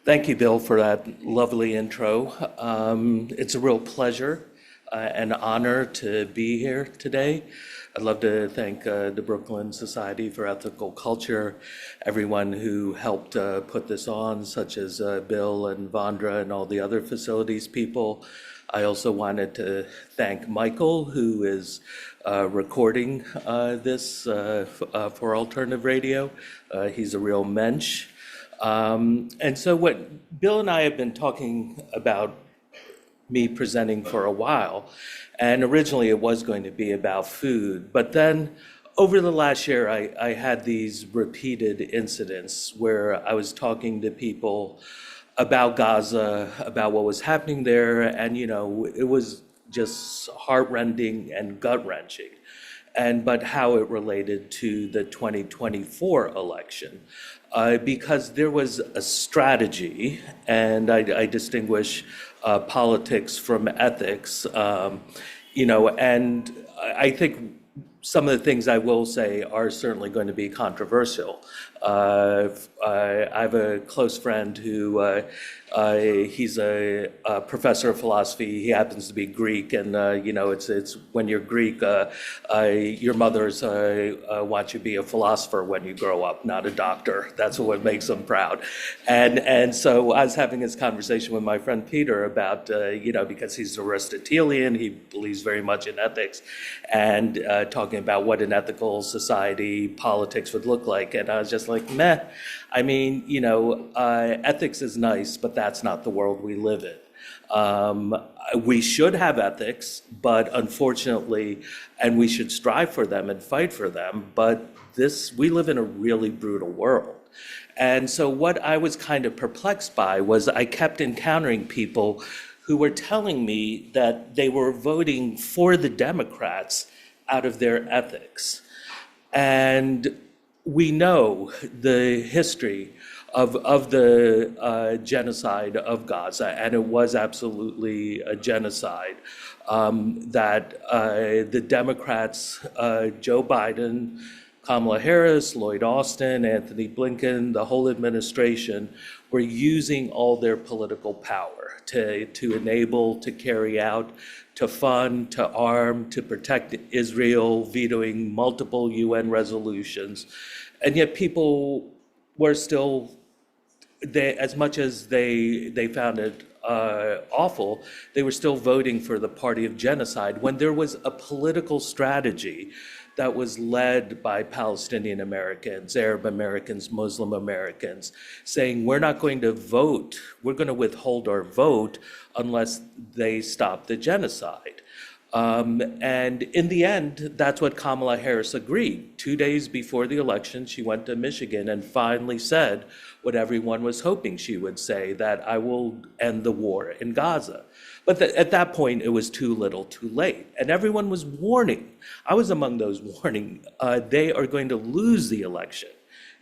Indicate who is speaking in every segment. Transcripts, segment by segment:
Speaker 1: Thank you, Bill, for that lovely intro. It's a real pleasure and honor to be here today. I'd love to thank the Brooklyn Society for Ethical Culture, everyone who helped put this on, such as Bill and Vandra and all the other facilities people. I also wanted to thank Michael, who is recording this for alternative radio. He's a real mensch. And so what Bill and I have been talking about me presenting for a while, and originally it was going to be about food, but then over the last year I had these repeated incidents where I was talking to people about Gaza, about what was happening there, and it was just heart-rending and gut-wrenching. But how it related to the 2024 election. Because there was a strategy, and I distinguish politics from ethics, and I think some of the things I will say are certainly going to be controversial. I have a close friend who he's a professor of philosophy. He happens to be Greek, and it's when you're Greek, your mothers want you to be a philosopher when you grow up, not a doctor. That's what makes them proud. And so I was having this conversation with my friend Peter about because he's Aristotelian, he believes very much in ethics, and talking about what an ethical society politics would look like. And I was just like, meh. I mean, ethics is nice, but that's not the world we live in. We should have ethics, but unfortunately, and we should strive for them and fight for them, but we live in a really brutal world. And so what I was kind of perplexed by was I kept encountering people who were telling me that they were voting for the Democrats out of their ethics. And we know the history of the genocide of Gaza, and it was absolutely a genocide, that the Democrats, Joe Biden, Kamala Harris, Lloyd Austin, Anthony Blinken, the whole administration were using all their political power to enable, to carry out, to fund, to arm, to protect Israel, vetoing multiple UN resolutions. And yet people were still, as much as they found it awful, they were still voting for the party of genocide when there was a political strategy that was led by Palestinian Americans, Arab Americans, Muslim Americans, saying we're not going to vote, we're going to withhold our vote unless they stop the genocide. And in the end, that's what Kamala Harris agreed. 2 days before the election, she went to Michigan and finally said what everyone was hoping she would say, that I will end the war in Gaza. But at that point, it was too little, too late. And everyone was warning. I was among those warning, they are going to lose the election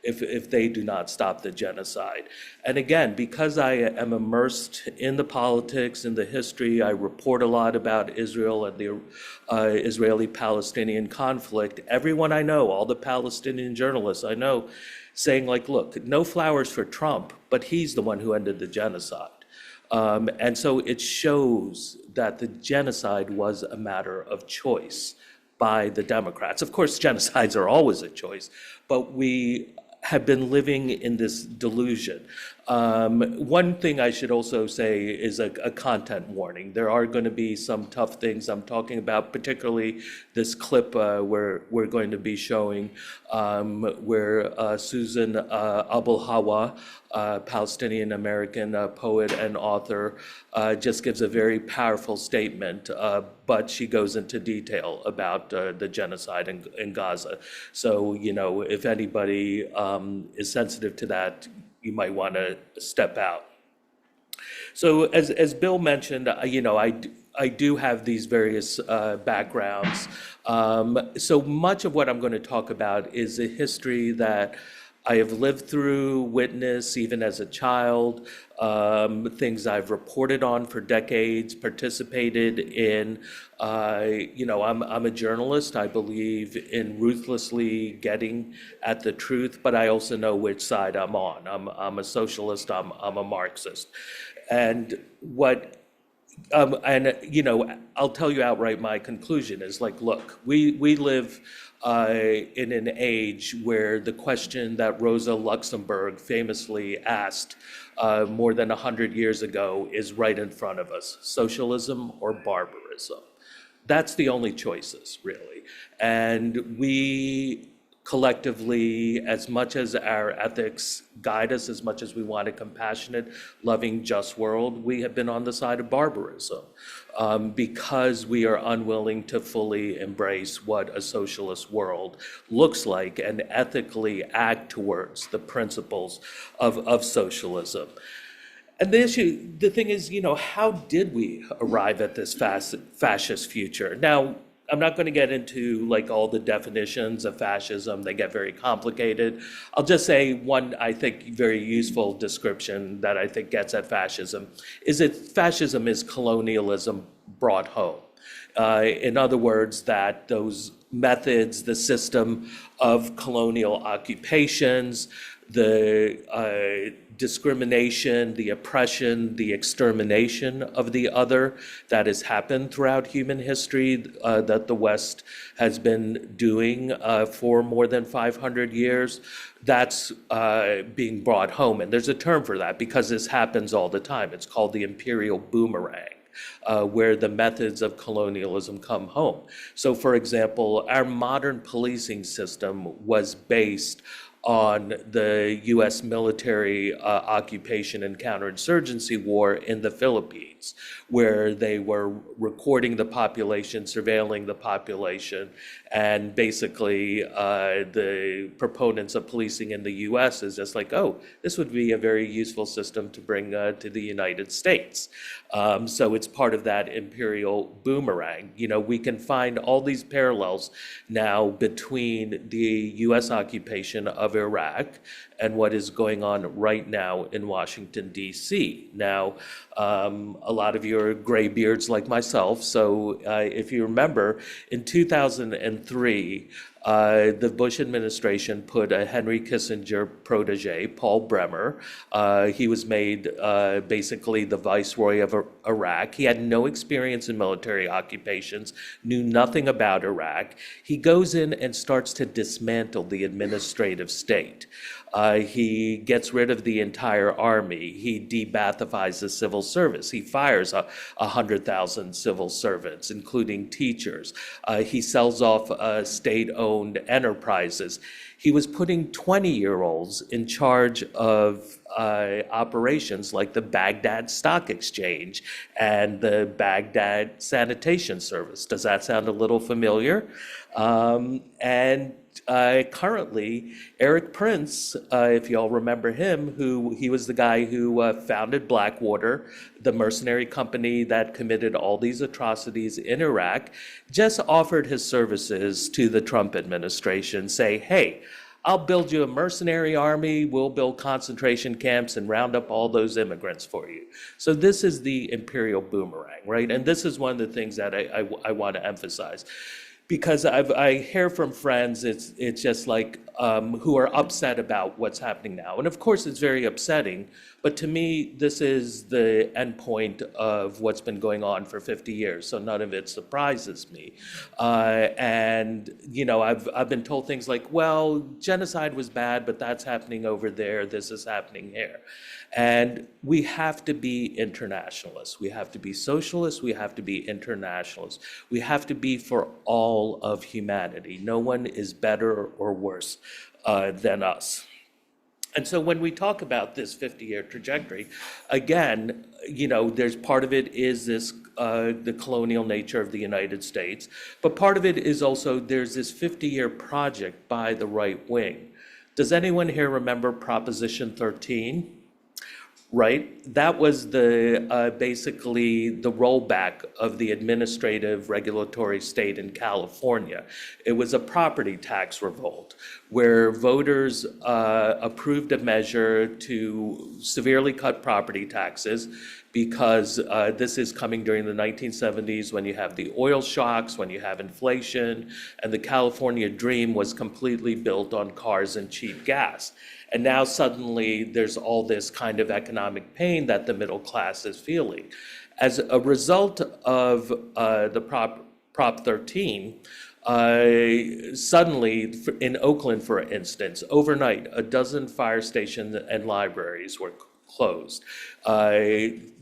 Speaker 1: if they do not stop the genocide. And again, because I am immersed in the politics, in the history, I report a lot about Israel and the Israeli-Palestinian conflict. Everyone I know, all the Palestinian journalists I know, saying like, look, no flowers for Trump, but he's the one who ended the genocide. And so it shows that the genocide was a matter of choice by the Democrats. Of course, genocides are always a choice, but we have been living in this delusion. One thing I should also say is a content warning. There are going to be some tough things I'm talking about, particularly this clip where we're going to be showing where Susan Abul Hawa, Palestinian American poet and author, just gives a very powerful statement, but she goes into detail about the genocide in Gaza. So, if anybody is sensitive to that, you might want to step out. So as Bill mentioned, I do have these various backgrounds. So much of what I'm going to talk about is a history that I have lived through, witnessed, even as a child, things I've reported on for decades, participated in. I'm a journalist. I believe in ruthlessly getting at the truth, but I also know which side I'm on. I'm a socialist. I'm a Marxist, and what I'll tell you outright, my conclusion is like, look, we live in an age where the question that Rosa Luxemburg famously asked more than 100 years ago is right in front of us: socialism or barbarism. That's the only choices, really. And we collectively, as much as our ethics guide us, as much as we want a compassionate, loving, just world, we have been on the side of barbarism because we are unwilling to fully embrace what a socialist world looks like and ethically act towards the principles of socialism. And the thing is, how did we arrive at this fascist future? Now, I'm not going to get into like all the definitions of fascism. They get very complicated. I'll just say one, I think, very useful description that I think gets at fascism is that fascism is colonialism brought home. In other words, that those methods, the system of colonial occupations, the discrimination, the oppression, the extermination of the other that has happened throughout human history, that the West has been doing for more than 500 years, that's being brought home. And there's a term for that because this happens all the time. It's called the imperial boomerang. Where the methods of colonialism come home. So, for example, our modern policing system was based on the U.S. military occupation and counterinsurgency war in the Philippines, where they were recording the population, surveilling the population, and basically the proponents of policing in the U.S. is just like, oh, this would be a very useful system to bring to the United States. So it's part of that imperial boomerang. We can find all these parallels now between the U.S. occupation of Iraq and what is going on right now in Washington, D.C. Now, a lot of you are graybeards like myself, so if you remember, in 2003, the Bush administration put a Henry Kissinger protege, Paul Bremer. He was made basically the viceroy of Iraq. He had no experience in military occupations, knew nothing about Iraq. He goes in and starts to dismantle the administrative state. He gets rid of the entire army. He de-Baathifies the civil service. He fires 100,000 civil servants, including teachers. He sells off state-owned enterprises. He was putting 20-year-olds in charge of operations like the Baghdad Stock Exchange and the Baghdad Sanitation Service. Does that sound a little familiar? Currently, Eric Prince, if y'all remember him, he was the guy who founded Blackwater, the mercenary company that committed all these atrocities in Iraq, just offered his services to the Trump administration, say, hey, I'll build you a mercenary army, we'll build concentration camps and round up all those immigrants for you. So this is the imperial boomerang, right? And this is one of the things that I want to emphasize. Because I hear from friends, it's just like who are upset about what's happening now. And of course, it's very upsetting. But to me, this is the end point of what's been going on for 50 years. So none of it surprises me. I've been told things like, well, genocide was bad, but that's happening over there. This is happening here. And we have to be internationalists. We have to be socialists. We have to be internationalists. We have to be for all of humanity. No one is better or worse than us. And so when we talk about this 50-year trajectory, again, there's part of it is this the colonial nature of the United States, but part of it is also there's this 50-year project by the right wing. Does anyone here remember Proposition 13? right? That was the basically the rollback of the administrative regulatory state in California. It was a property tax revolt where voters approved a measure to severely cut property taxes because this is coming during the 1970s when you have the oil shocks, when you have inflation, and the California dream was completely built on cars and cheap gas. And now suddenly there's all this kind of economic pain that the middle class is feeling. As a result of the Prop 13, suddenly in Oakland, for instance, overnight, a dozen fire stations and libraries were closed.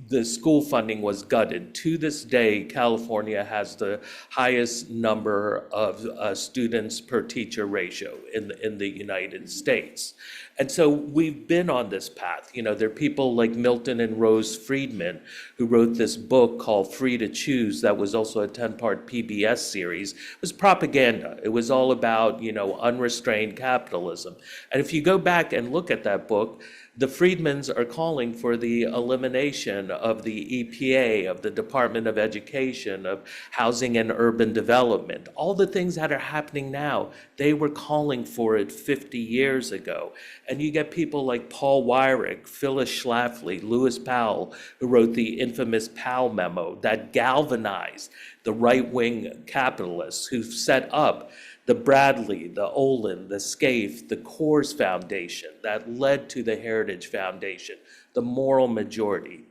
Speaker 1: The school funding was gutted. To this day, California has the highest number of students per teacher ratio in the United States. And so we've been on this path. You know, there are people like Milton and Rose Friedman who wrote this book called Free to Choose that was also a 10-part PBS series. It was propaganda. It was all about, you know, unrestrained capitalism. And if you go back and look at that book, the Friedmans are calling for the elimination of the EPA, of the Department of Education, of Housing and Urban Development. All the things that are happening now, they were calling for it 50 years ago. And you get people like Paul Weyrich, Phyllis Schlafly, Lewis Powell, who wrote the infamous Powell memo that galvanized the right-wing capitalists who've set up the Bradley, the Olin, the Scaife, the Coors Foundation that led to the Heritage Foundation, the moral majority.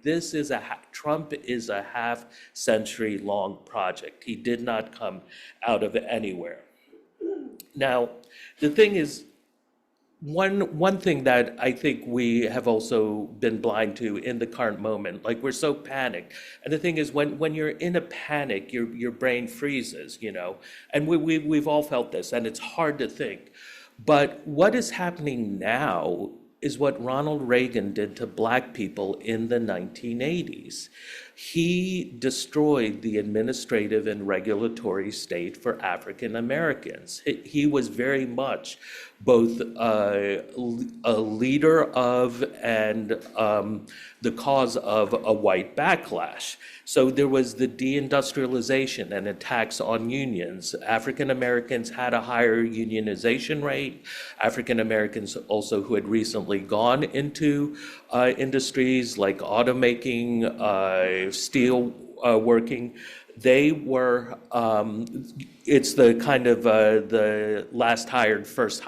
Speaker 1: Trump is a half-century long project. He did not come out of anywhere. Now, the thing is, one thing that I think we have also been blind to in the current moment, like we're so panicked. And the thing is, when you're in a panic, your brain freezes, you know, and we've all felt this, and it's hard to think. But what is happening now is what Ronald Reagan did to Black people in the 1980s. He destroyed the administrative and regulatory state for African Americans. He was very much both a leader of and the cause of a white backlash. So there was the deindustrialization and attacks on unions. African Americans had a higher unionization rate. African Americans also who had recently gone into industries like automaking, steel working, they were, it's the kind of the last hired, first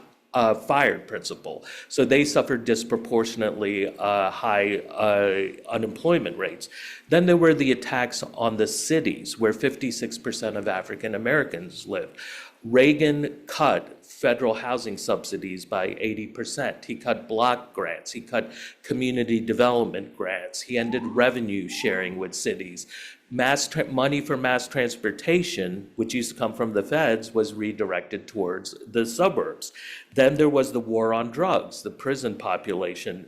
Speaker 1: fired principle. So they suffered disproportionately high unemployment rates. Then there were the attacks on the cities where 56% of African Americans lived. Reagan cut federal housing subsidies by 80%. He cut block grants. He cut community development grants. He ended revenue sharing with cities. Money for mass transportation, which used to come from the feds, was redirected towards the suburbs. Then there was the war on drugs, the prison population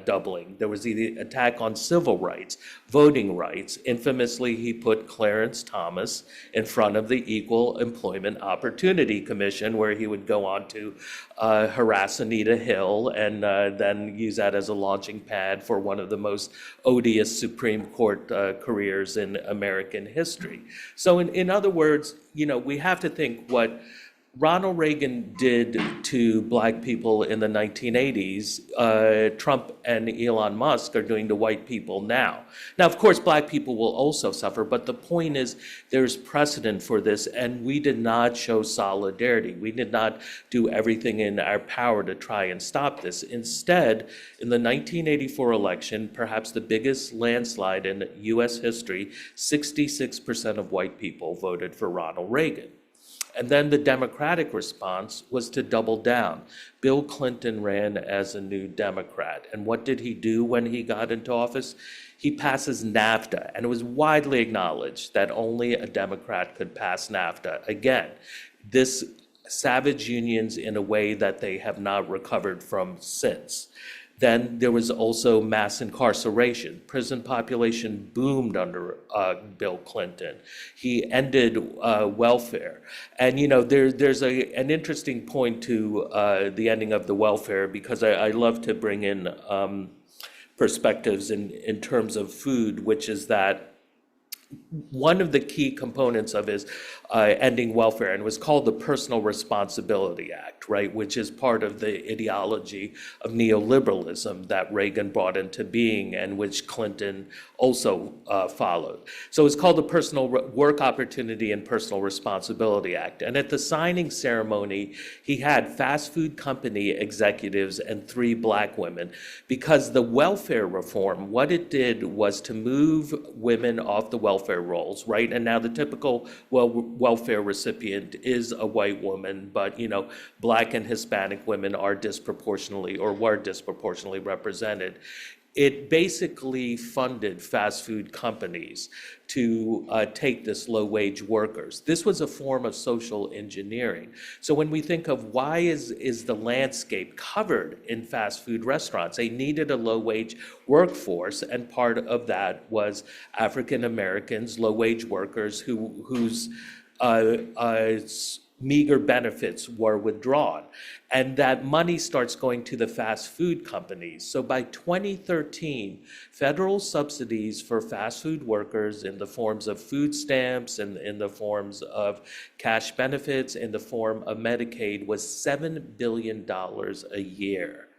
Speaker 1: doubling. There was the attack on civil rights, voting rights. Infamously, he put Clarence Thomas in front of the Equal Employment Opportunity Commission, where he would go on to harass Anita Hill and then use that as a launching pad for one of the most odious Supreme Court careers in American history. So in other words, you know, we have to think what Ronald Reagan did to Black people in the 1980s, Trump and Elon Musk are doing to white people now. Now, of course, Black people will also suffer, but the point is there's precedent for this, and we did not show solidarity. We did not do everything in our power to try and stop this. Instead, in the 1984 election, perhaps the biggest landslide in U.S. history, 66% of white people voted for Ronald Reagan. And then the Democratic response was to double down. Bill Clinton ran as a New Democrat. And what did he do when he got into office? He passes NAFTA, and it was widely acknowledged that only a Democrat could pass NAFTA. Again, this savage unions in a way that they have not recovered from since. Then there was also mass incarceration. Prison population boomed under Bill Clinton. He ended welfare. And you know, there's an interesting point to the ending of the welfare, because I love to bring in perspectives in terms of food, which is that one of the key components of is ending welfare, and it was called the Personal Responsibility Act, right, which is part of the ideology of neoliberalism that Reagan brought into being and which Clinton also followed. So it's called the Personal Work Opportunity and Personal Responsibility Act. And at the signing ceremony, he had fast food company executives and 3 black women, because the welfare reform, what it did was to move women off the welfare rolls, right? And now the typical welfare recipient is a white woman, but black and Hispanic women are disproportionately or were disproportionately represented. It basically funded fast food companies to take this low-wage workers. This was a form of social engineering. So when we think of why is the landscape covered in fast food restaurants, they needed a low-wage workforce, and part of that was African Americans, low-wage workers whose meager benefits were withdrawn. And that money starts going to the fast food companies. So by 2013, federal subsidies for fast food workers in the forms of food stamps and in the forms of cash benefits, in the form of Medicaid, was $7 billion a year.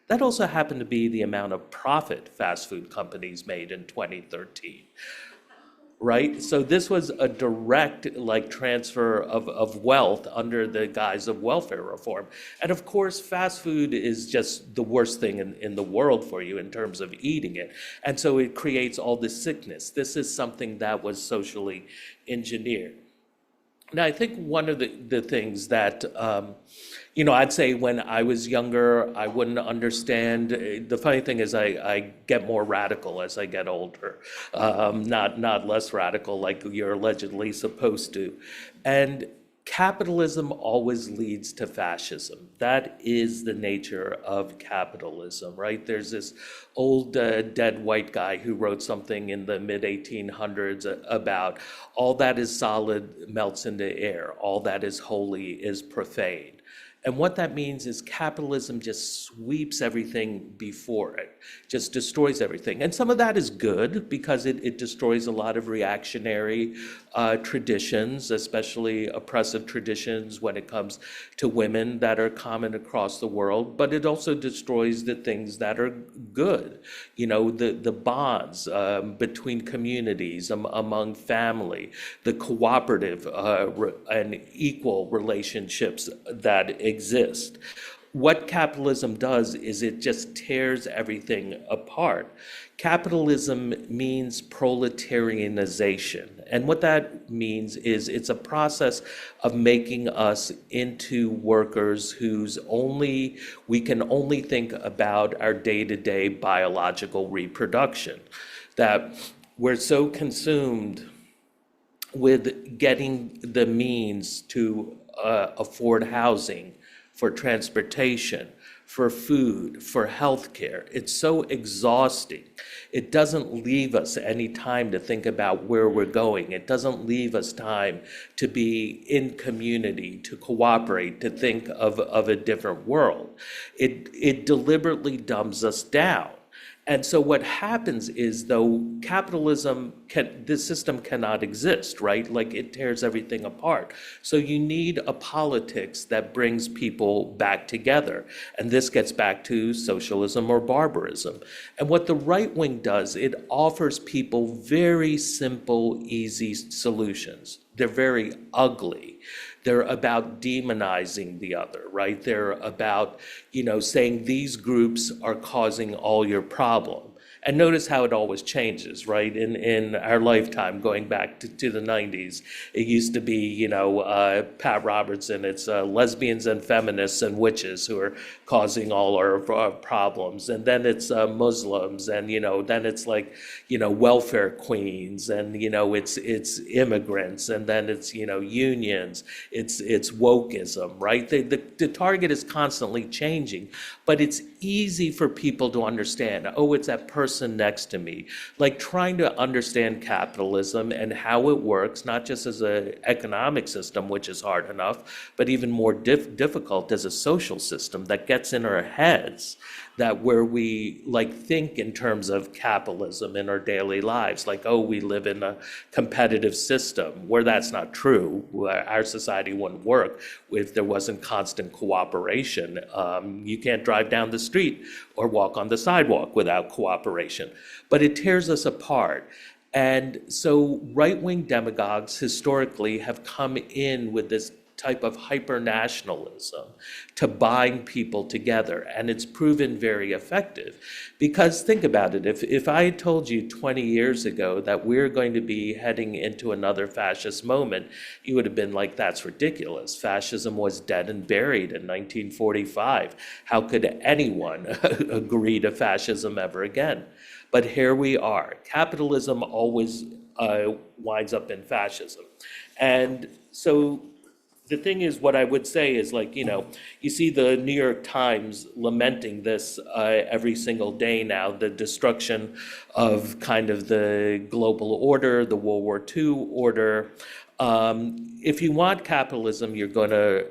Speaker 1: That also happened to be the amount of profit fast food companies made in 2013. Right? So this was a direct transfer of wealth under the guise of welfare reform. And of course, fast food is just the worst thing in the world for you in terms of eating it. And so it creates all this sickness. This is something that was socially engineered. Now, I think one of the things that, I'd say when I was younger, I wouldn't understand. The funny thing is I get more radical as I get older, not less radical like you're allegedly supposed to. And capitalism always leads to fascism. That is the nature of capitalism, right? There's this old dead white guy who wrote something in the mid-1800s about all that is solid melts into air, all that is holy is profane. And what that means is capitalism just sweeps everything before it, just destroys everything. And some of that is good because it destroys a lot of reactionary traditions, especially oppressive traditions when it comes to women that are common across the world. But it also destroys the things that are good, the bonds between communities, among family, the cooperative and equal relationships that exist. What capitalism does is it just tears everything apart. Capitalism means proletarianization. And what that means is it's a process of making us into workers we can only think about our day-to-day biological reproduction. That we're so consumed with getting the means to afford housing, for transportation, for food, for healthcare. It's so exhausting. It doesn't leave us any time to think about where we're going. It doesn't leave us time to be in community, to cooperate, to think of a different world. It deliberately dumbs us down. And so what happens is, though, this system cannot exist, right? It tears everything apart. So you need a politics that brings people back together. And this gets back to socialism or barbarism. And what the right wing does, it offers people very simple, easy solutions. They're very ugly. They're about demonizing the other, right? They're about, saying these groups are causing all your problem. And notice how it always changes, right? In our lifetime, going back to the 90s, it used to be, Pat Robertson, it's lesbians and feminists and witches who are causing all our problems. And then it's Muslims, and, then it's welfare queens, and, it's immigrants, and then it's, unions, it's wokeism, right? The target is constantly changing, but it's easy for people to understand. Oh, it's that person next to me. Trying to understand capitalism and how it works, not just as an economic system, which is hard enough, but even more difficult as a social system that gets in our heads, that where we like think in terms of capitalism in our daily lives, like, oh, we live in a competitive system, where that's not true. Our society wouldn't work if there wasn't constant cooperation. You can't drive down the street or walk on the sidewalk without cooperation. But it tears us apart. And so right-wing demagogues historically have come in with this type of hyper-nationalism to bind people together, and it's proven very effective. Because think about it, if I had told you 20 years ago that we're going to be heading into another fascist moment, you would have been like, that's ridiculous. Fascism was dead and buried in 1945. How could anyone agree to fascism ever again? But here we are. Capitalism always winds up in fascism. And so the thing is, what I would say is, like, you see the New York Times lamenting this every single day now, the destruction of kind of the global order, the World War II order. If you want capitalism, you're going to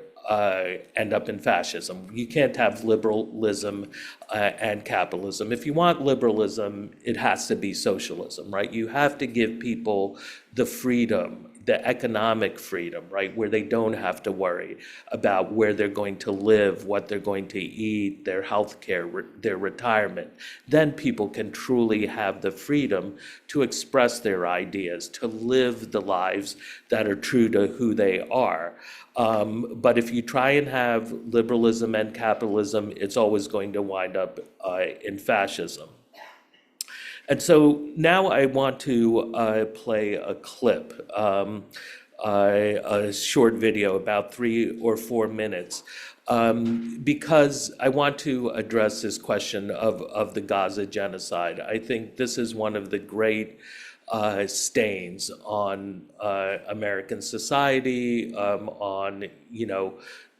Speaker 1: end up in fascism. You can't have liberalism and capitalism. If you want liberalism, it has to be socialism, right? You have to give people the freedom, the economic freedom, right, where they don't have to worry about where they're going to live, what they're going to eat, their health care, their retirement. Then people can truly have the freedom to express their ideas, to live the lives that are true to who they are. But if you try and have liberalism and capitalism, it's always going to wind up in fascism. And so now I want to play a clip, a short video, about 3 or 4 minutes, because I want to address this question of the Gaza genocide. I think this is one of the great stains on American society, on,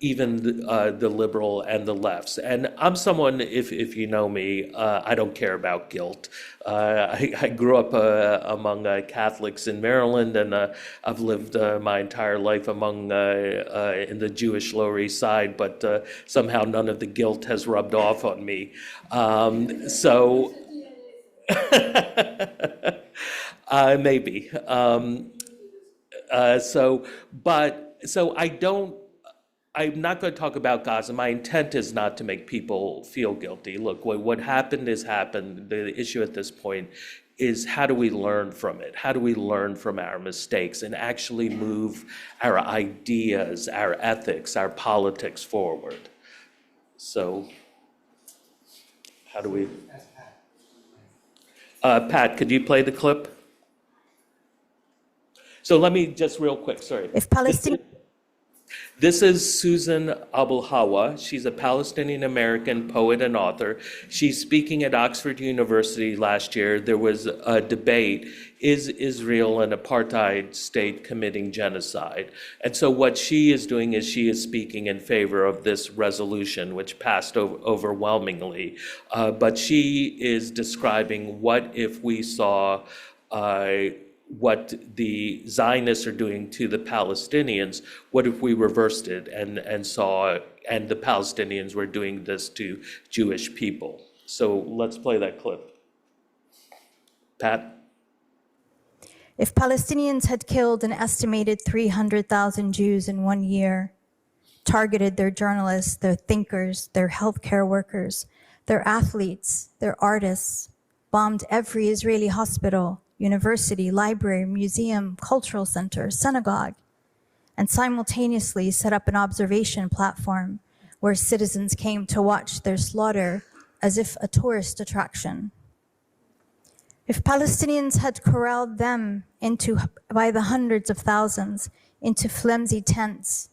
Speaker 1: even the liberal and the lefts. And I'm someone, if you know me, I don't care about guilt. I grew up among Catholics in Maryland, and I've lived my entire life among in the Jewish Lower East Side, but somehow none of the guilt has rubbed off on me. Maybe. I'm not going to talk about Gaza. My intent is not to make people feel guilty. Look, what happened is happened. The issue at this point is, how do we learn from it? How do we learn from our mistakes and actually move our ideas, our ethics, our politics forward? So how do we... Pat, could you play the clip? So let me just real quick, sorry.
Speaker 2: If Palestinian...
Speaker 1: This is Susan Abulhawa. She's a Palestinian-American poet and author. She's speaking at Oxford University last year. There was a debate, is Israel an apartheid state committing genocide? And so what she is doing is she is speaking in favor of this resolution, which passed overwhelmingly. But she is describing, what if we saw what the Zionists are doing to the Palestinians? What if we reversed it and the Palestinians were doing this to Jewish people? So let's play that clip. Pat?
Speaker 2: If Palestinians had killed an estimated 300,000 Jews in 1 year, targeted their journalists, their thinkers, their healthcare workers, their athletes, their artists, bombed every Israeli hospital, university, library, museum, cultural center, synagogue, and simultaneously set up an observation platform where citizens came to watch their slaughter as if a tourist attraction. If Palestinians had corralled them by the hundreds of thousands into flimsy tents,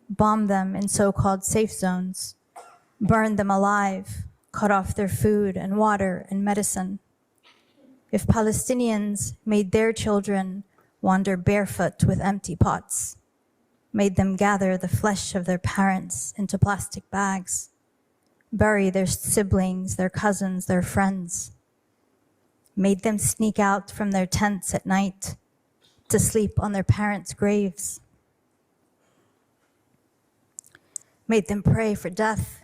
Speaker 2: bombed them in so-called safe zones, burned them alive, cut off their food and water and medicine, if Palestinians made their children wander barefoot with empty pots, made them gather the flesh of their parents into plastic bags, bury their siblings, their cousins, their friends, made them sneak out from their tents at night to sleep on their parents' graves, made them pray for death,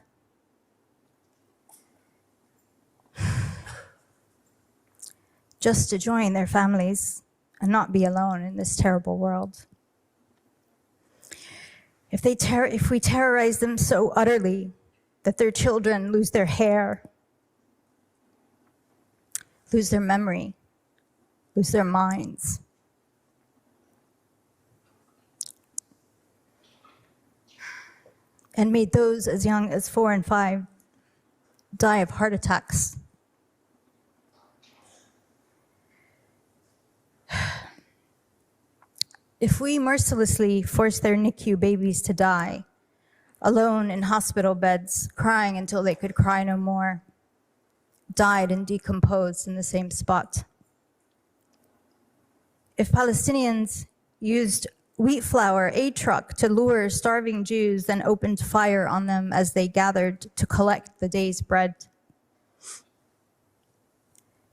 Speaker 2: just to join their families and not be alone in this terrible world. If we terrorize them so utterly that their children lose their hair, lose their memory, lose their minds, and made those as young as 4 and 5 die of heart attacks. If we mercilessly force their NICU babies to die, alone in hospital beds, crying until they could cry no more, died and decomposed in the same spot. If Palestinians used wheat flour, a truck, to lure starving Jews, then opened fire on them as they gathered to collect the day's bread.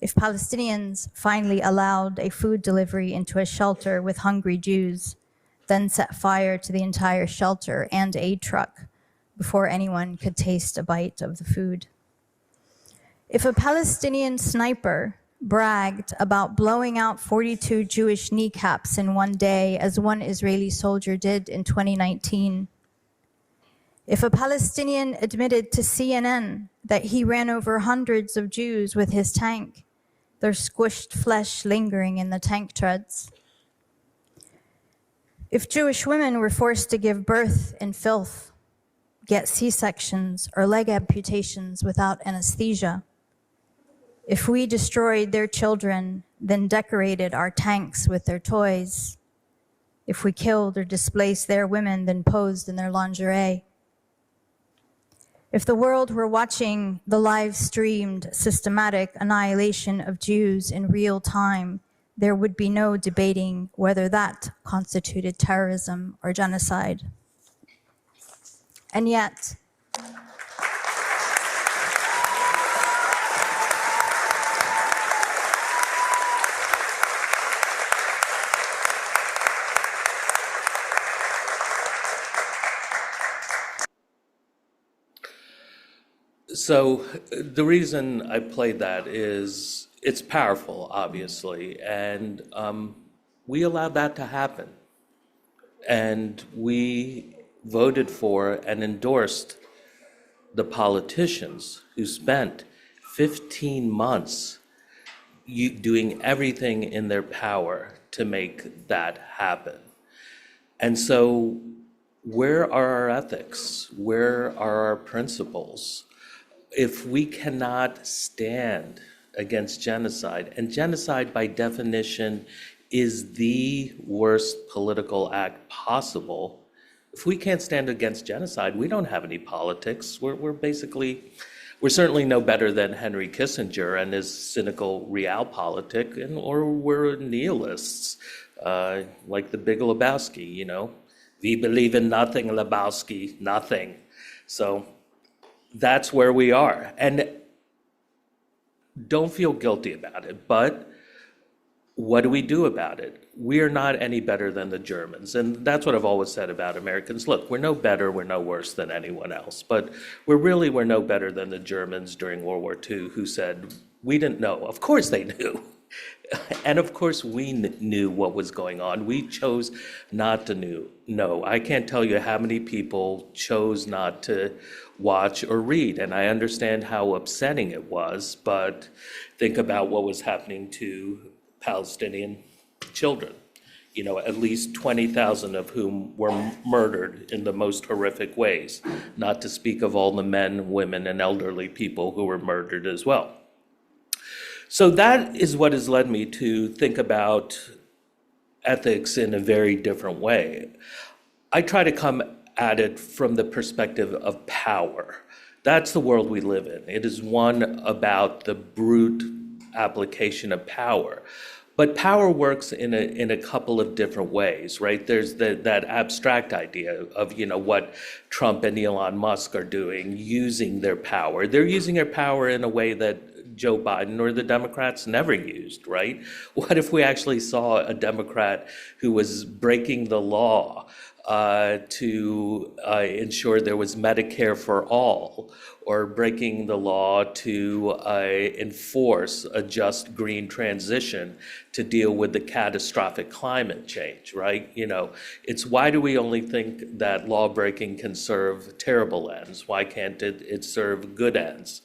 Speaker 2: If Palestinians finally allowed a food delivery into a shelter with hungry Jews, then set fire to the entire shelter and aid truck before anyone could taste a bite of the food. If a Palestinian sniper bragged about blowing out 42 Jewish kneecaps in one day, as one Israeli soldier did in 2019, if a Palestinian admitted to CNN that he ran over hundreds of Jews with his tank, their squished flesh lingering in the tank treads, if Jewish women were forced to give birth in filth, get C-sections or leg amputations without anesthesia, if we destroyed their children, then decorated our tanks with their toys, if we killed or displaced their women, then posed in their lingerie, if the world were watching the live-streamed systematic annihilation of Jews in real time, there would be no debating whether that constituted terrorism or genocide. And yet,
Speaker 1: So the reason I played that is it's powerful, obviously, and we allowed that to happen. And we voted for and endorsed the politicians who spent 15 months doing everything in their power to make that happen. And so where are our ethics? Where are our principles? If we cannot stand against genocide, and genocide by definition is the worst political act possible, if we can't stand against genocide, we don't have any politics. We're certainly no better than Henry Kissinger and his cynical realpolitik, or we're nihilists, like the Big Lebowski, you know. We believe in nothing, Lebowski, nothing. So that's where we are. And don't feel guilty about it, but what do we do about it? We are not any better than the Germans. And that's what I've always said about Americans. Look, we're no better, we're no worse than anyone else, but we're no better than the Germans during World War II who said, we didn't know. Of course they knew. And of course we knew what was going on. We chose not to know. I can't tell you how many people chose not to watch or read, and I understand how upsetting it was, but think about what was happening to Palestinian children. You know, at least 20,000 of whom were murdered in the most horrific ways, not to speak of all the men, women, and elderly people who were murdered as well. So that is what has led me to think about ethics in a very different way. I try to come at it from the perspective of power. That's the world we live in. It is one about the brute application of power. But power works in a couple of different ways, right? There's that abstract idea of, you know, what Trump and Elon Musk are doing, using their power. They're using their power in a way that Joe Biden or the Democrats never used, right? What if we actually saw a Democrat who was breaking the law to ensure there was Medicare for all, or breaking the law to enforce a just green transition to deal with the catastrophic climate change, right? It's why do we only think that law breaking can serve terrible ends? Why can't it serve good ends?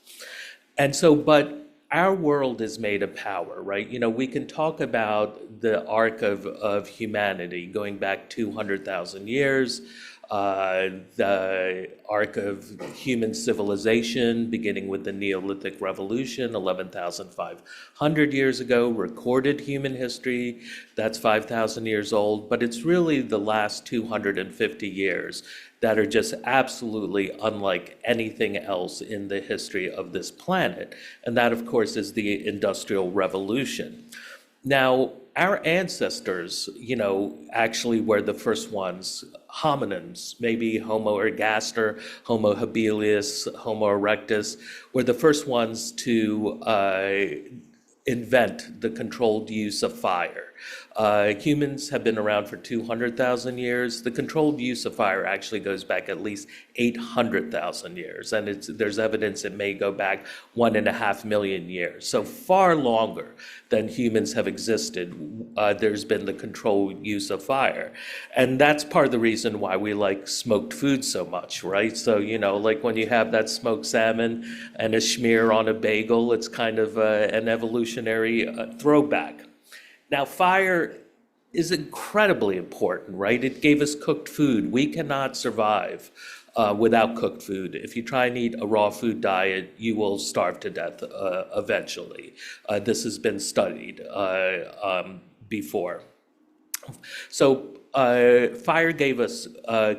Speaker 1: And so, but our world is made of power, right? We can talk about the arc of humanity going back 200,000 years, the arc of human civilization beginning with the Neolithic Revolution 11,500 years ago, recorded human history, that's 5,000 years old, but it's really the last 250 years that are just absolutely unlike anything else in the history of this planet. And that, of course, is the Industrial Revolution. Now, our ancestors, actually were the first ones, hominins, maybe Homo ergaster, Homo habilis, Homo erectus, were the first ones to invent the controlled use of fire. Humans have been around for 200,000 years. The controlled use of fire actually goes back at least 800,000 years, and there's evidence it may go back 1.5 million years. So far longer than humans have existed, there's been the controlled use of fire. And that's part of the reason why we like smoked food so much, right? So, like when you have that smoked salmon and a schmear on a bagel, it's kind of an evolutionary throwback. Now, fire is incredibly important, right? It gave us cooked food. We cannot survive without cooked food. If you try and eat a raw food diet, you will starve to death eventually. This has been studied before. So fire gave us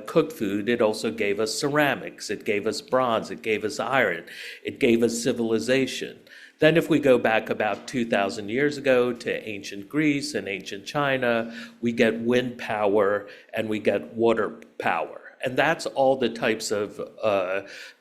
Speaker 1: cooked food. It also gave us ceramics. It gave us bronze. It gave us iron. It gave us civilization. Then if we go back about 2,000 years ago to ancient Greece and ancient China, we get wind power and we get water power. And that's all the types of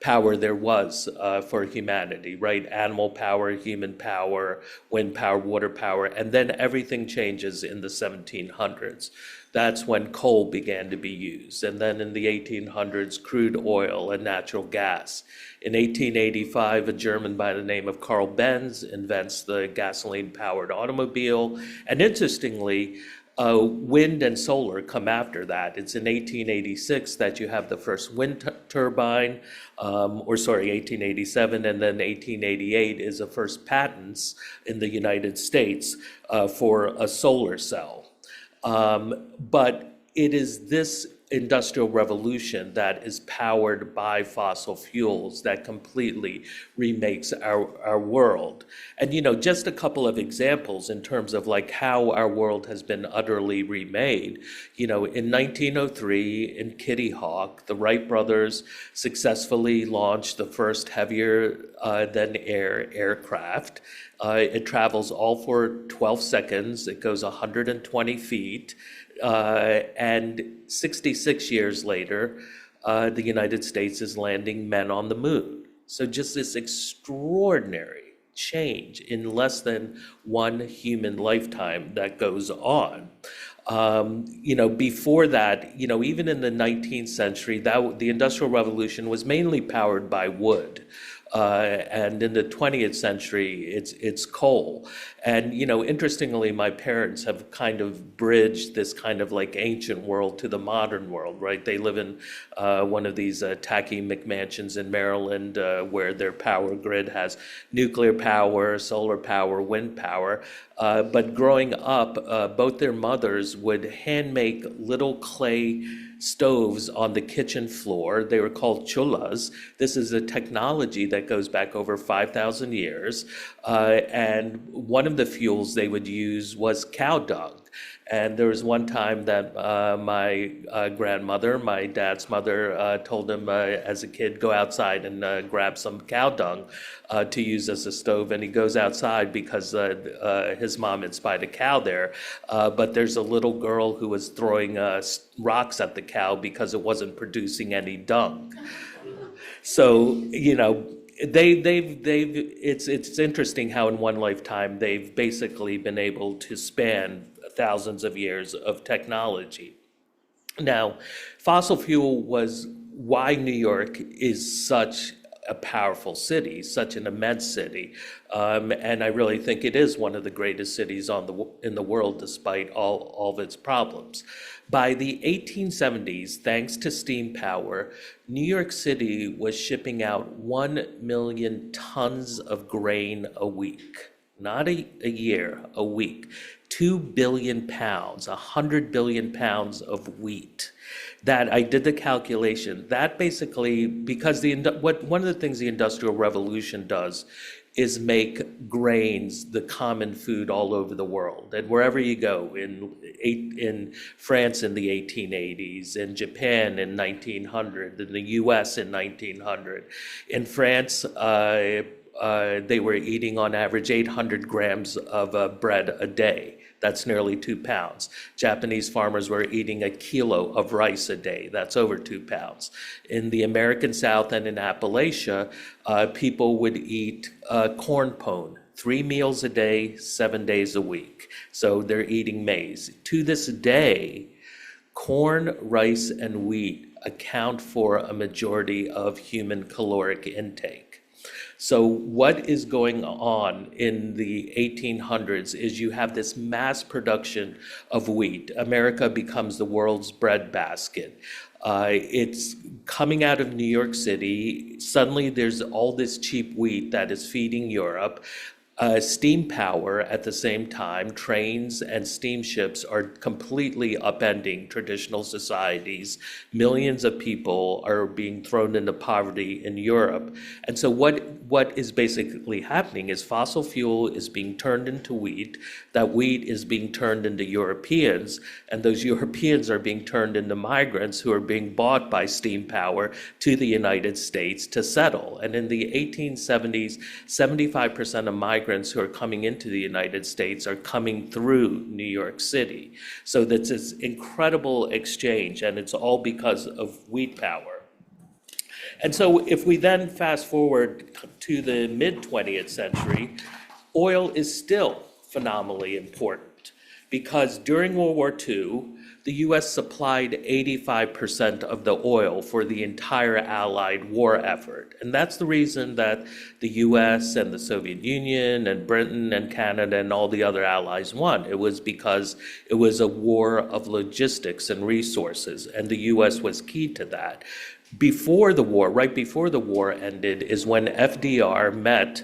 Speaker 1: power there was for humanity, right? Animal power, human power, wind power, water power, and then everything changes in the 1700s. That's when coal began to be used. And then in the 1800s, crude oil and natural gas. In 1885, a German by the name of Carl Benz invents the gasoline-powered automobile. And interestingly, wind and solar come after that. It's in 1886 that you have the first wind turbine, 1887, and then 1888 is the first patents in the United States for a solar cell. But it is this industrial revolution that is powered by fossil fuels that completely remakes our world. And, just a couple of examples in terms of like how our world has been utterly remade. In 1903 in Kitty Hawk, the Wright brothers successfully launched the first heavier than air aircraft. It travels all for 12 seconds. It goes 120 feet. And 66 years later, the United States is landing men on the moon. So just this extraordinary change in less than one human lifetime that goes on. Before that, even in the 19th century, the Industrial Revolution was mainly powered by wood. And in the 20th century, it's coal. And, interestingly, my parents have kind of bridged this kind of like ancient world to the modern world, right? They live in one of these tacky McMansions in Maryland where their power grid has nuclear power, solar power, wind power. But growing up, both their mothers would hand make little clay stoves on the kitchen floor. They were called chullas. This is a technology that goes back over 5,000 years. And one of the fuels they would use was cow dung. And there was one time that my grandmother, my dad's mother, told him as a kid, go outside and grab some cow dung to use as a stove. And he goes outside because his mom had spied a cow there. But there's a little girl who was throwing rocks at the cow because it wasn't producing any dung. So, it's interesting how in one lifetime they've basically been able to span thousands of years of technology. Now, fossil fuel was why New York is such a powerful city, such an immense city, and I really think it is one of the greatest cities in the world, despite all of its problems. By the 1870s, thanks to steam power, New York City was shipping out 1 million tons of grain a week. Not a year, a week. 2 billion pounds, 100 billion pounds of wheat. That I did the calculation. That basically, because one of the things the Industrial Revolution does is make grains the common food all over the world. And wherever you go, in France in the 1880s, in Japan in 1900, in the US in 1900. In France, they were eating on average 800 grams of bread a day. That's nearly 2 pounds. Japanese farmers were eating a kilo of rice a day. That's over 2 pounds. In the American South and in Appalachia, people would eat corn pone, 3 meals a day, 7 days a week. So they're eating maize. To this day, corn, rice, and wheat account for a majority of human caloric intake. So what is going on in the 1800s is you have this mass production of wheat. America becomes the world's breadbasket. It's coming out of New York City. Suddenly there's all this cheap wheat that is feeding Europe. Steam power at the same time, trains and steamships are completely upending traditional societies. Millions of people are being thrown into poverty in Europe. And so what is basically happening is fossil fuel is being turned into wheat, that wheat is being turned into Europeans, and those Europeans are being turned into migrants who are being bought by steam power to the United States to settle. And in the 1870s, 75% of migrants who are coming into the United States are coming through New York City. So that's this incredible exchange, and it's all because of wheat power. And so if we then fast forward to the mid-20th century, oil is still phenomenally important because during World War II, the US supplied 85% of the oil for the entire Allied war effort. And that's the reason that the US and the Soviet Union and Britain and Canada and all the other allies won. It was because it was a war of logistics and resources, and the US was key to that. Before the war, right before the war ended, is when FDR met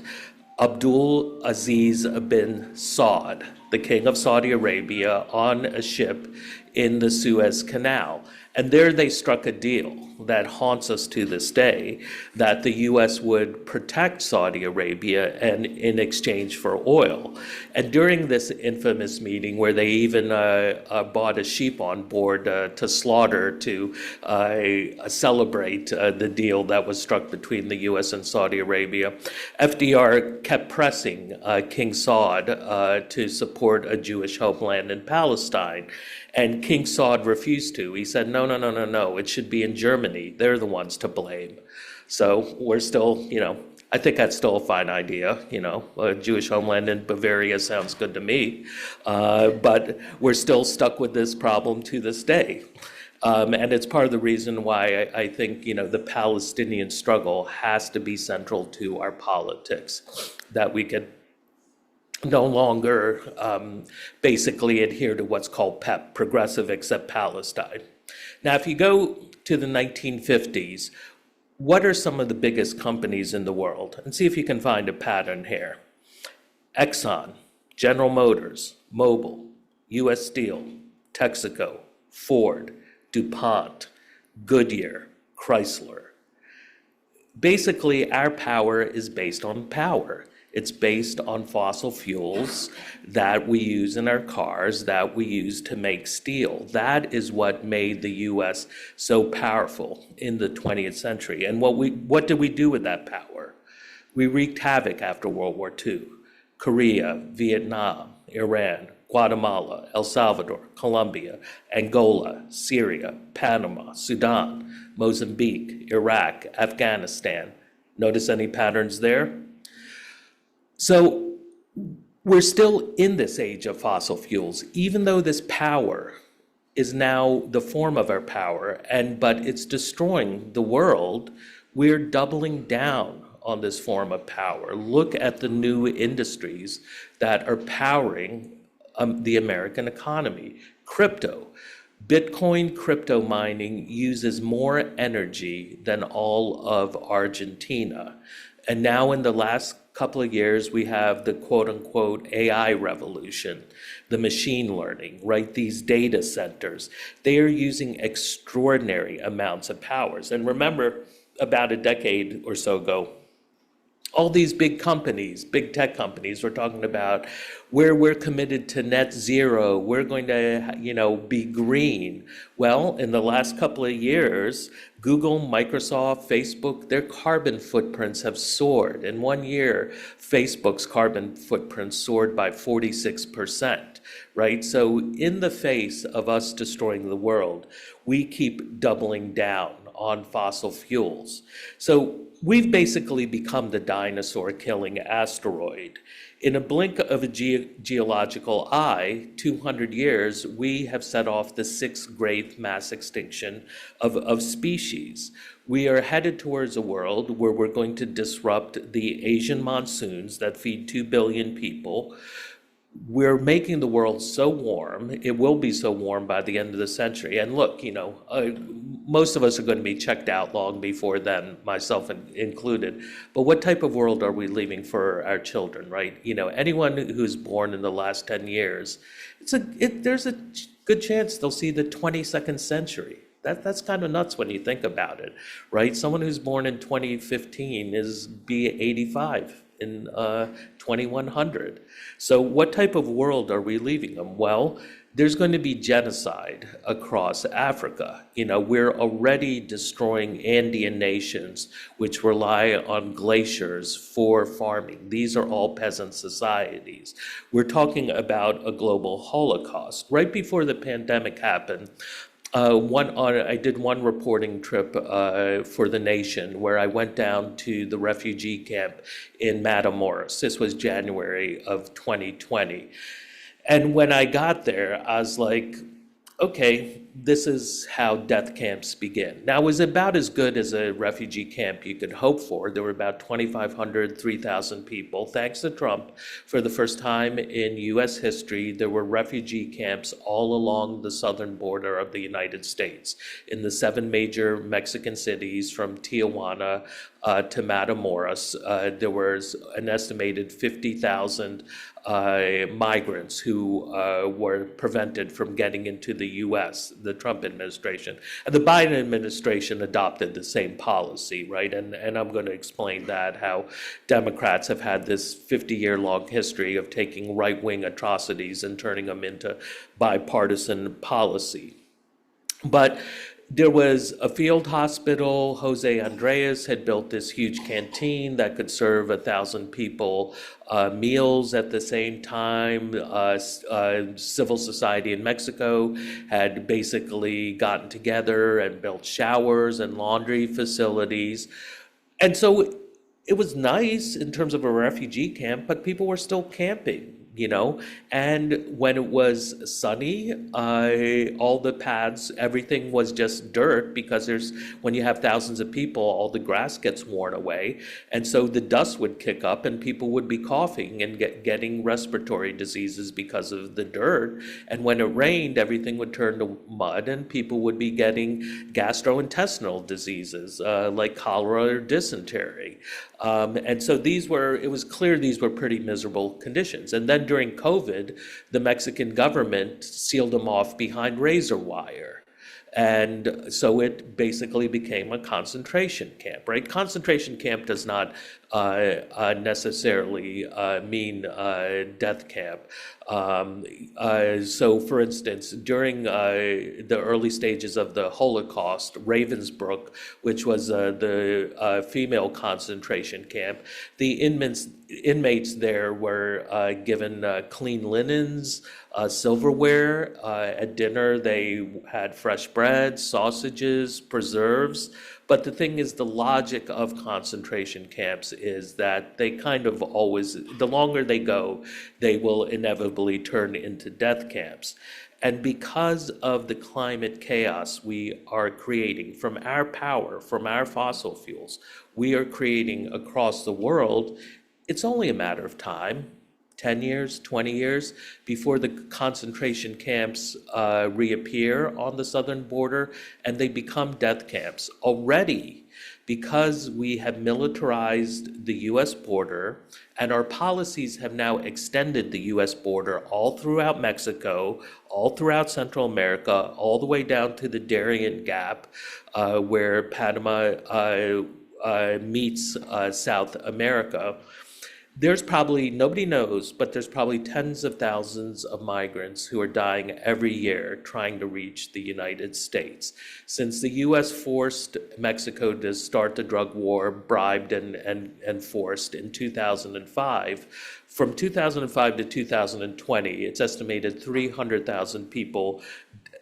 Speaker 1: Abdul Aziz bin Saud, the king of Saudi Arabia, on a ship in the Suez Canal. And there they struck a deal that haunts us to this day, that the US would protect Saudi Arabia and in exchange for oil. And during this infamous meeting where they even bought a sheep on board to slaughter to celebrate the deal that was struck between the US and Saudi Arabia, FDR kept pressing King Saud to support a Jewish homeland in Palestine. And King Saud refused to. He said, no, it should be in Germany. They're the ones to blame. So we're still, I think that's still a fine idea, a Jewish homeland in Bavaria sounds good to me. But we're still stuck with this problem to this day. And it's part of the reason why I think, the Palestinian struggle has to be central to our politics, that we could no longer basically adhere to what's called PEP, Progressive Except Palestine. Now, if you go to the 1950s, what are some of the biggest companies in the world? And see if you can find a pattern here. Exxon, General Motors, Mobil, US Steel, Texaco, Ford, DuPont, Goodyear, Chrysler. Basically, our power is based on power. It's based on fossil fuels that we use in our cars, that we use to make steel. That is what made the US so powerful in the 20th century. And what did we do with that power? We wreaked havoc after World War II. Korea, Vietnam, Iran, Guatemala, El Salvador, Colombia, Angola, Syria, Panama, Sudan, Mozambique, Iraq, Afghanistan, Notice any patterns there? So we're still in this age of fossil fuels, even though this power is now the form of our power, but it's destroying the world. We're doubling down on this form of power. Look at the new industries that are powering the American economy. Crypto. Bitcoin crypto mining uses more energy than all of Argentina. And now in the last couple of years, we have the quote unquote AI revolution, the machine learning, right? These data centers, they are using extraordinary amounts of powers. And remember, about a decade or so ago, all these big companies, big tech companies, were talking about where we're committed to net zero, we're going to, be green. Well, in the last couple of years, Google, Microsoft, Facebook, their carbon footprints have soared. In 1 year, Facebook's carbon footprint soared by 46%, right? So in the face of us destroying the world, we keep doubling down on fossil fuels. So we've basically become the dinosaur-killing asteroid. In a blink of a geological eye, 200 years, we have set off the sixth great mass extinction of species. We are headed towards a world where we're going to disrupt the Asian monsoons that feed 2 billion people. We're making the world so warm, it will be so warm by the end of the century. And look, most of us are going to be checked out long before then, myself included. But what type of world are we leaving for our children, right? Anyone who's born in the last 10 years, there's a good chance they'll see the 22nd century. That's kind of nuts when you think about it, right? Someone who's born in 2015 be 85 in 2100. So what type of world are we leaving them? Well, there's going to be genocide across Africa. We're already destroying Andean nations which rely on glaciers for farming. These are all peasant societies. We're talking about a global Holocaust. Right before the pandemic happened, I did one reporting trip for The Nation where I went down to the refugee camp in Matamoros. This was January of 2020. And when I got there, I was like, okay, this is how death camps begin. Now, it was about as good as a refugee camp you could hope for. There were about 2,500, 3,000 people. Thanks to Trump, for the first time in U.S. history, there were refugee camps all along the southern border of the United States. In the 7 major Mexican cities, from Tijuana to Matamoros, there was an estimated 50,000 migrants who were prevented from getting into the U.S., the Trump administration. And the Biden administration adopted the same policy, right? And I'm going to explain that, how Democrats have had this 50-year-long history of taking right-wing atrocities and turning them into bipartisan policy. But there was a field hospital. Jose Andres had built this huge canteen that could serve 1,000 people meals at the same time. Civil society in Mexico had basically gotten together and built showers and laundry facilities. And so it was nice in terms of a refugee camp, but people were still camping. And when it was sunny, all the paths, everything was just dirt, because when you have thousands of people, all the grass gets worn away. And so the dust would kick up and people would be coughing and getting respiratory diseases because of the dirt. And when it rained, everything would turn to mud and people would be getting gastrointestinal diseases like cholera or dysentery. And so it was clear these were pretty miserable conditions. And then during COVID, the Mexican government sealed them off behind razor wire. And so it basically became a concentration camp, right? Concentration camp does not necessarily mean death camp. So, for instance, during the early stages of the Holocaust, Ravensbrück, which was the female concentration camp, the inmates there were given clean linens, silverware. At dinner, they had fresh bread, sausages, preserves. But the thing is, the logic of concentration camps is that they kind of always, the longer they go, they will inevitably turn into death camps. And because of the climate chaos we are creating from our power, from our fossil fuels, we are creating across the world, it's only a matter of time, 10 years, 20 years, before the concentration camps reappear on the southern border and they become death camps. Already, because we have militarized the US border and our policies have now extended the US border all throughout Mexico, all throughout Central America, all the way down to the Darien Gap, where Panama meets South America. There's probably, nobody knows, but there's probably tens of thousands of migrants who are dying every year trying to reach the United States. Since the US forced Mexico to start the drug war, bribed and forced in 2005, from 2005 to 2020, it's estimated 300,000 people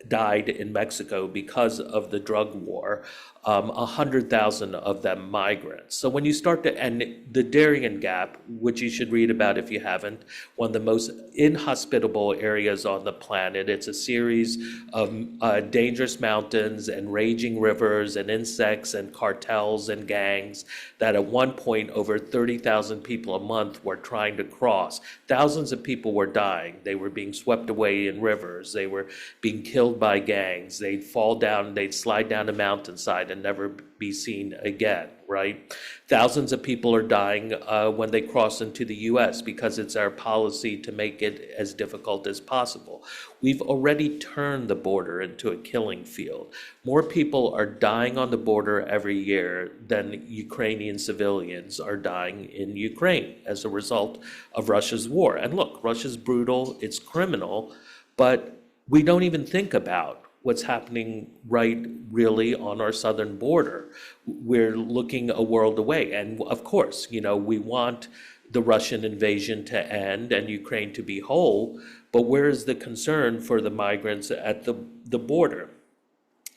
Speaker 1: died in Mexico because of the drug war, 100,000 of them migrants. So when you start to, and the Darien Gap, which you should read about if you haven't, one of the most inhospitable areas on the planet. It's a series of dangerous mountains and raging rivers and insects and cartels and gangs that at one point over 30,000 people a month were trying to cross. Thousands of people were dying. They were being swept away in rivers. They were being killed by gangs. They'd fall down, they'd slide down a mountainside and never be seen again, right? Thousands of people are dying when they cross into the US because it's our policy to make it as difficult as possible. We've already turned the border into a killing field. More people are dying on the border every year than Ukrainian civilians are dying in Ukraine as a result of Russia's war. And look, Russia's brutal, it's criminal, but we don't even think about what's happening right really on our southern border. We're looking a world away. And of course, we want the Russian invasion to end and Ukraine to be whole, but where is the concern for the migrants at the border?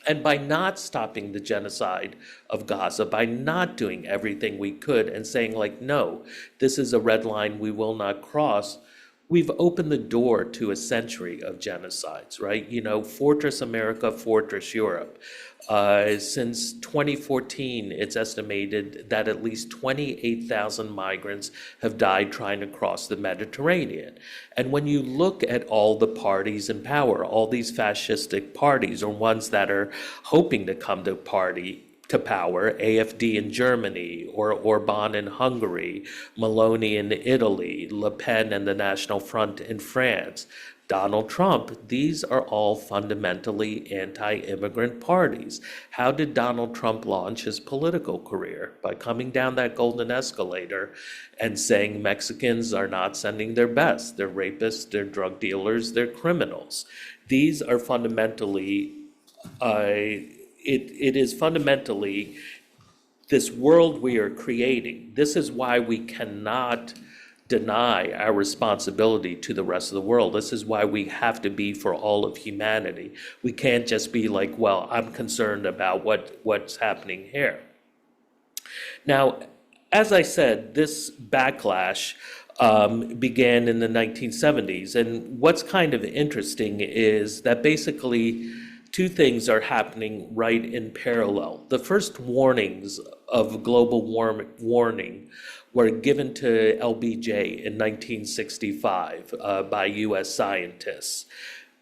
Speaker 1: And by not stopping the genocide of Gaza, by not doing everything we could and saying no, this is a red line we will not cross, we've opened the door to a century of genocides, right? Fortress America, Fortress Europe. Since 2014, it's estimated that at least 28,000 migrants have died trying to cross the Mediterranean. And when you look at all the parties in power, all these fascistic parties or ones that are hoping to come to power, AfD in Germany, or Orban in Hungary, Meloni in Italy, Le Pen and the National Front in France, Donald Trump, these are all fundamentally anti-immigrant parties. How did Donald Trump launch his political career? By coming down that golden escalator and saying Mexicans are not sending their best. They're rapists, they're drug dealers, they're criminals. These are fundamentally It is fundamentally this world we are creating. This is why we cannot deny our responsibility to the rest of the world. This is why we have to be for all of humanity. We can't just be well, I'm concerned about what's happening here. Now, as I said, this backlash began in the 1970s. And what's kind of interesting is that basically two things are happening right in parallel. The first warnings of global warming were given to LBJ in 1965 by US scientists.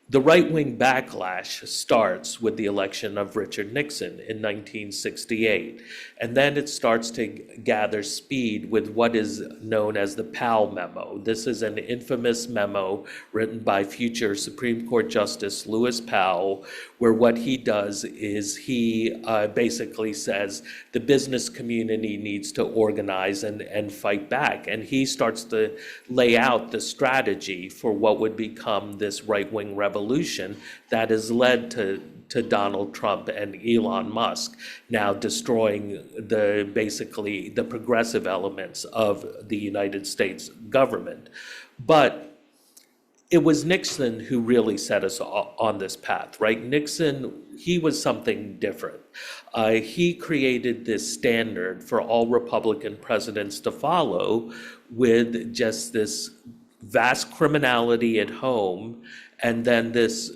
Speaker 1: The right-wing backlash starts with the election of Richard Nixon in 1968, and then it starts to gather speed with what is known as the Powell memo. This is an infamous memo written by future Supreme Court Justice Lewis Powell, where what he does is he basically says the business community needs to organize and fight back, and he starts to lay out the strategy for what would become this right-wing revolution that has led to Donald Trump and Elon Musk now destroying basically the progressive elements of the United States government. But it was Nixon who really set us on this path, right? Nixon, he was something different. He created this standard for all Republican presidents to follow, with just this vast criminality at home and then this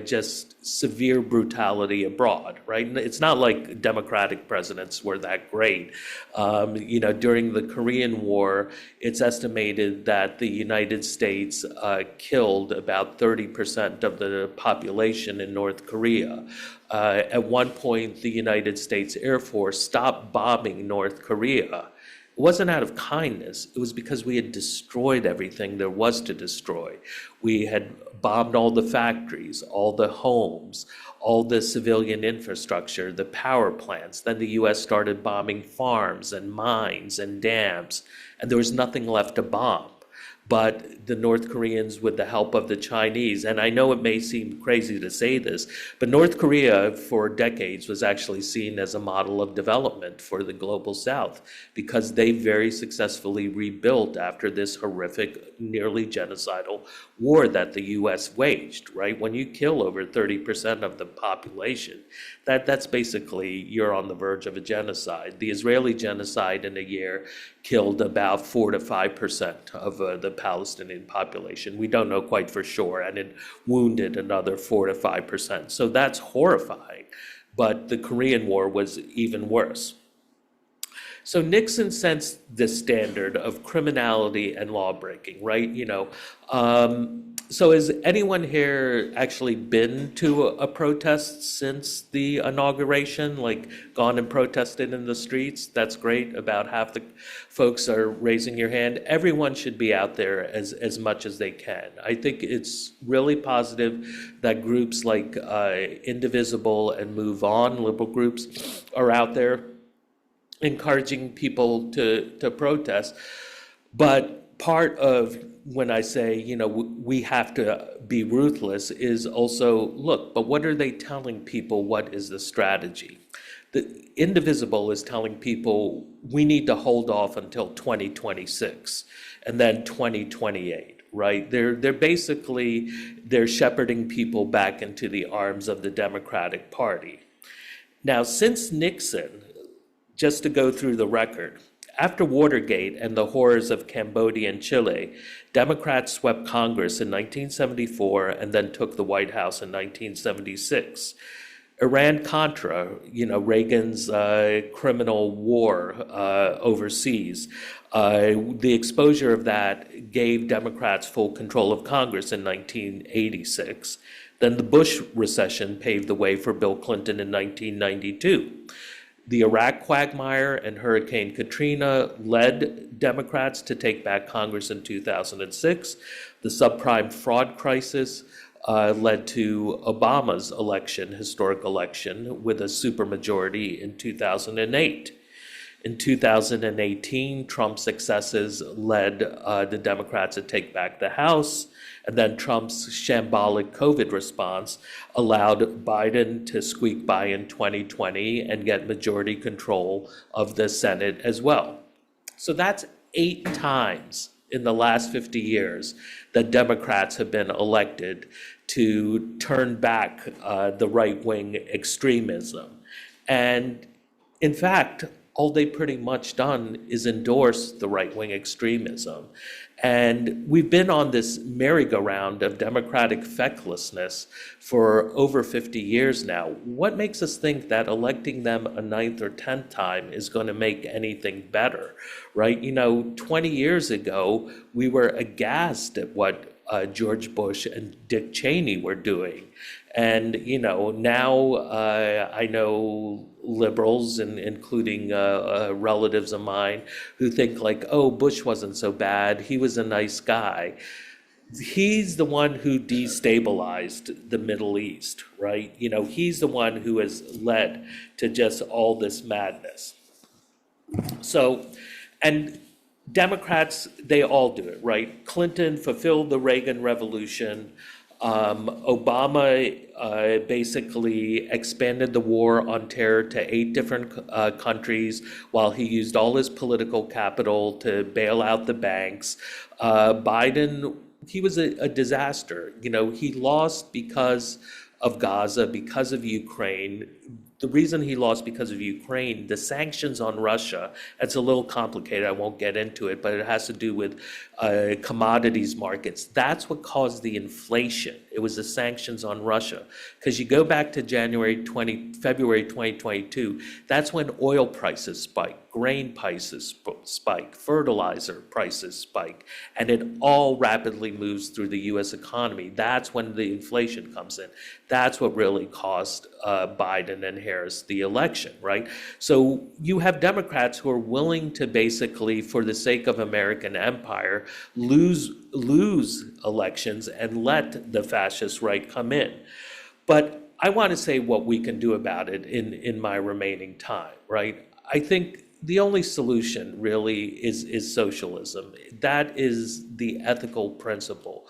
Speaker 1: just severe brutality abroad, right? It's not like Democratic presidents were that great. During the Korean War, it's estimated that the United States killed about 30% of the population in North Korea. At one point, the United States Air Force stopped bombing North Korea. It wasn't out of kindness. It was because we had destroyed everything there was to destroy. We had bombed all the factories, all the homes, all the civilian infrastructure, the power plants. Then the US started bombing farms and mines and dams, and there was nothing left to bomb. But the North Koreans, with the help of the Chinese, and I know it may seem crazy to say this, but North Korea for decades was actually seen as a model of development for the global South, because they very successfully rebuilt after this horrific, nearly genocidal war that the US waged, right? When you kill over 30% of the population, that's basically, you're on the verge of a genocide. The Israeli genocide in a year killed about 4 to 5% of the Palestinian population. We don't know quite for sure, and it wounded another 4 to 5%. So that's horrifying. But the Korean War was even worse. So Nixon sets this standard of criminality and lawbreaking, right? So has anyone here actually been to a protest since the inauguration, like gone and protested in the streets? That's great. About half the folks are raising your hand. Everyone should be out there as much as they can. I think it's really positive that groups like Indivisible and Move On, liberal groups, are out there encouraging people to protest. But part of when I say, we have to be ruthless is also, look, but what are they telling people? What is the strategy? The Indivisible is telling people we need to hold off until 2026 and then 2028, right? They're shepherding people back into the arms of the Democratic Party. Now, since Nixon, just to go through the record, after Watergate and the horrors of Cambodia and Chile, Democrats swept Congress in 1974 and then took the White House in 1976. Iran-Contra, Reagan's criminal war overseas, the exposure of that gave Democrats full control of Congress in 1986. Then the Bush recession paved the way for Bill Clinton in 1992. The Iraq quagmire and Hurricane Katrina led Democrats to take back Congress in 2006. The subprime fraud crisis led to Obama's historic election, with a supermajority in 2008. In 2018, Trump's successes led the Democrats to take back the House, and then Trump's shambolic COVID response allowed Biden to squeak by in 2020 and get majority control of the Senate as well. So that's 8 times in the last 50 years that Democrats have been elected to turn back the right-wing extremism. And in fact, all they've pretty much done is endorse the right-wing extremism. And we've been on this merry-go-round of democratic fecklessness for over 50 years now. What makes us think that electing them a 9th or 10th time is going to make anything better, right? 20 years ago, we were aghast at what George Bush and Dick Cheney were doing. And, now I know liberals, and including relatives of mine, who think like, oh, Bush wasn't so bad. He was a nice guy. He's the one who destabilized the Middle East, right? He's the one who has led to just all this madness. So, and Democrats, they all do it, right? Clinton fulfilled the Reagan Revolution. Obama basically expanded the war on terror to 8 different countries, while he used all his political capital to bail out the banks. Biden he was a disaster. You know, he lost because of Gaza, because of Ukraine. The reason he lost because of Ukraine, the sanctions on Russia, it's a little complicated, I won't get into it, but it has to do with commodities markets. That's what caused the inflation. It was the sanctions on Russia. Because you go back to February 2022, that's when oil prices spiked, grain prices spike, fertilizer prices spike, and it all rapidly moves through the US economy. That's when the inflation comes in. That's what really cost Biden and Harris the election, right? So you have Democrats who are willing to basically, for the sake of American empire, lose elections and let the fascist right come in. But I want to say what we can do about it in my remaining time, right? I think the only solution really is socialism. That is the ethical principle.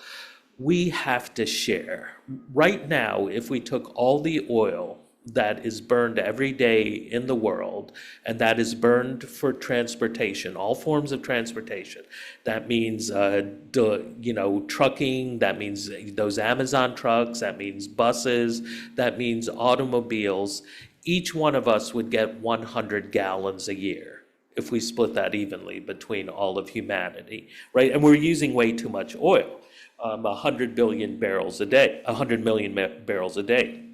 Speaker 1: We have to share. Right now, if we took all the oil that is burned every day in the world, and that is burned for transportation, all forms of transportation. That means, trucking, that means those Amazon trucks, that means buses, that means automobiles. Each one of us would get 100 gallons a year if we split that evenly between all of humanity, right? And we're using way too much oil, 100 billion barrels a day, 100 million barrels a day.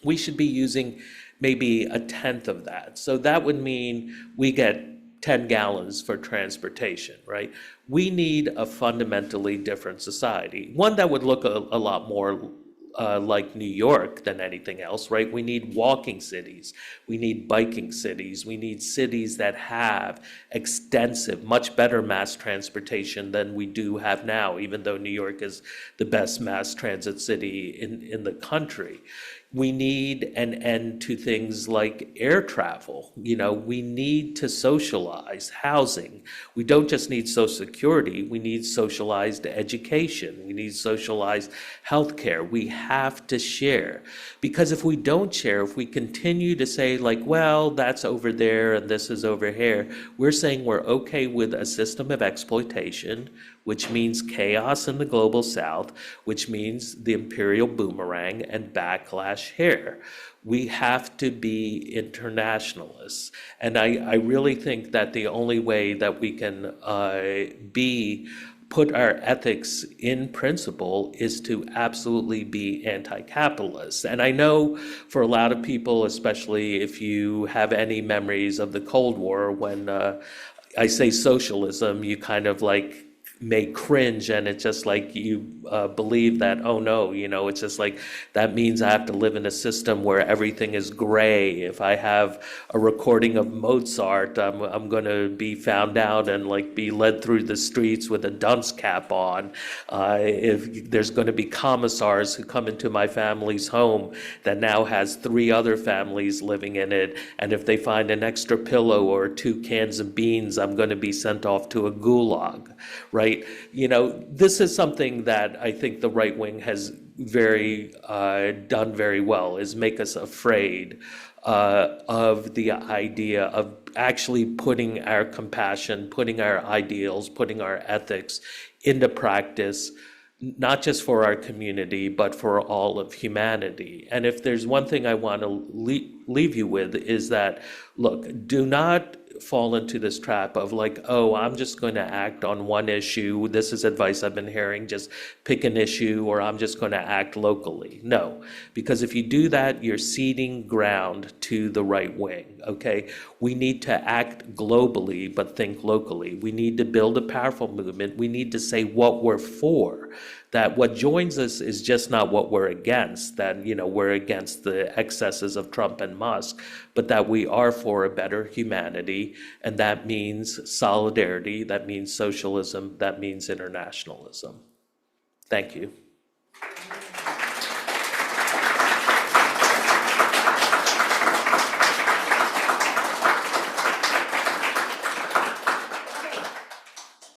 Speaker 1: We should be using maybe a tenth of that. So that would mean we get 10 gallons for transportation, right? We need a fundamentally different society, one that would look a lot more like New York than anything else, right? We need walking cities. We need biking cities. We need cities that have extensive, much better mass transportation than we do have now, even though New York is the best mass transit city in the country. We need an end to things like air travel. You know, we need to socialize housing. We don't just need Social Security, we need socialized education. We need socialized healthcare. We have to share. Because if we don't share, if we continue to say like, well, that's over there and this is over here, we're saying we're okay with a system of exploitation, which means chaos in the global south, which means the imperial boomerang and backlash here. We have to be internationalists. And I really think that the only way that we can put our ethics in principle is to absolutely be anti-capitalist. And I know for a lot of people, especially if you have any memories of the Cold War, when I say socialism, you kind of like may cringe, and it's just like you believe that, oh no, it's just like that means I have to live in a system where everything is gray. If I have a recording of Mozart, I'm going to be found out and like be led through the streets with a dunce cap on. If there's going to be commissars who come into my family's home that now has 3 other families living in it, and if they find an extra pillow or 2 cans of beans, I'm going to be sent off to a gulag, right? This is something that I think the right wing has done very well, is make us afraid of the idea of actually putting our compassion, putting our ideals, putting our ethics into practice, not just for our community, but for all of humanity. And if there's one thing I want to leave you with is that, look, do not fall into this trap of like, oh, I'm just going to act on one issue. This is advice I've been hearing, just pick an issue, or I'm just going to act locally. No, because if you do that, you're ceding ground to the right wing, okay? We need to act globally, but think locally. We need to build a powerful movement. We need to say what we're for, that what joins us is just not what we're against, that, we're against the excesses of Trump and Musk, but that we are for a better humanity, and that means solidarity, that means socialism, that means internationalism. Thank you.